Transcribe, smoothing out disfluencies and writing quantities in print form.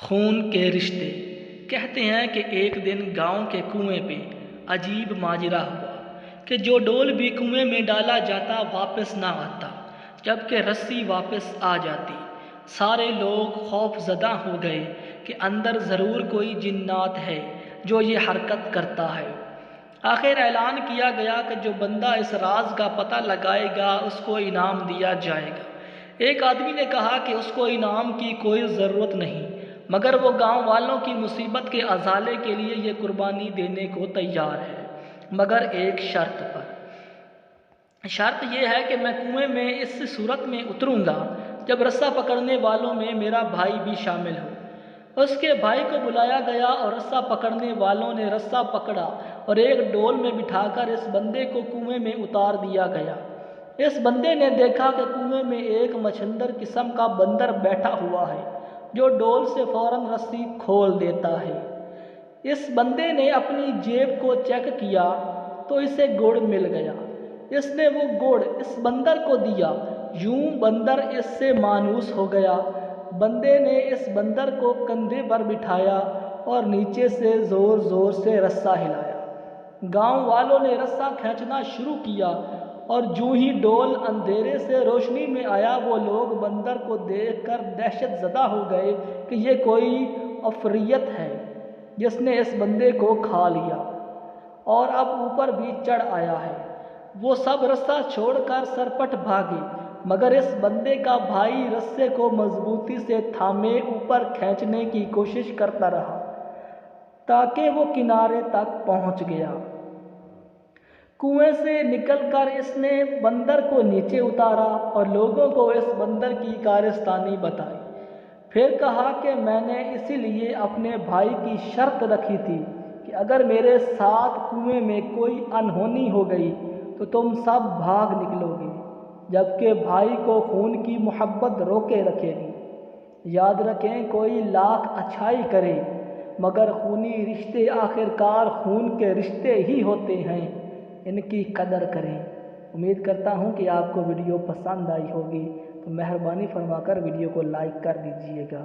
خون کے رشتے کہتے ہیں کہ ایک دن گاؤں کے کنویں پہ عجیب ماجرا ہوا کہ جو ڈول بھی کنویں میں ڈالا جاتا واپس نہ آتا جبکہ رسی واپس آ جاتی۔ سارے لوگ خوف زدہ ہو گئے کہ اندر ضرور کوئی جنات ہے جو یہ حرکت کرتا ہے۔ آخر اعلان کیا گیا کہ جو بندہ اس راز کا پتہ لگائے گا اس کو انعام دیا جائے گا۔ ایک آدمی نے کہا کہ اس کو انعام کی کوئی ضرورت نہیں، مگر وہ گاؤں والوں کی مصیبت کے ازالے کے لیے یہ قربانی دینے کو تیار ہے، مگر ایک شرط پر۔ شرط یہ ہے کہ میں کنویں میں اس صورت میں اتروں گا جب رسا پکڑنے والوں میں میرا بھائی بھی شامل ہو۔ اس کے بھائی کو بلایا گیا اور رسا پکڑنے والوں نے رسا پکڑا اور ایک ڈول میں بٹھا کر اس بندے کو کنویں میں اتار دیا گیا۔ اس بندے نے دیکھا کہ کنویں میں ایک مچھندر قسم کا بندر بیٹھا ہوا ہے جو ڈول سے فوراً رسی کھول دیتا ہے۔ اس بندے نے اپنی جیب کو چیک کیا تو اسے گڑ مل گیا۔ اس نے وہ گڑ اس بندر کو دیا، یوں بندر اس سے مانوس ہو گیا۔ بندے نے اس بندر کو کندھے پر بٹھایا اور نیچے سے زور زور سے رسا ہلایا۔ گاؤں والوں نے رسا کھینچنا شروع کیا اور جو ہی ڈول اندھیرے سے روشنی میں آیا وہ لوگ بندر کو دیکھ کر دہشت زدہ ہو گئے کہ یہ کوئی عفریت ہے جس نے اس بندے کو کھا لیا اور اب اوپر بھی چڑھ آیا ہے۔ وہ سب رسا چھوڑ کر سرپٹ بھاگے، مگر اس بندے کا بھائی رسے کو مضبوطی سے تھامے اوپر کھینچنے کی کوشش کرتا رہا تاکہ وہ کنارے تک پہنچ گیا۔ کنویں سے نکل کر اس نے بندر کو نیچے اتارا اور لوگوں کو اس بندر کی کارستانی بتائی۔ پھر کہا کہ میں نے اسی لیے اپنے بھائی کی شرط رکھی تھی کہ اگر میرے ساتھ کنویں میں کوئی انہونی ہو گئی تو تم سب بھاگ نکلو گے، جبکہ بھائی کو خون کی محبت روکے رکھے گی۔ یاد رکھیں، کوئی لاکھ اچھائی کرے مگر خونی رشتے آخرکار خون کے رشتے ہی ہوتے ہیں، ان کی قدر کریں۔ امید کرتا ہوں کہ آپ کو ویڈیو پسند آئی ہوگی، تو مہربانی فرما کر ویڈیو کو لائک کر دیجیے گا۔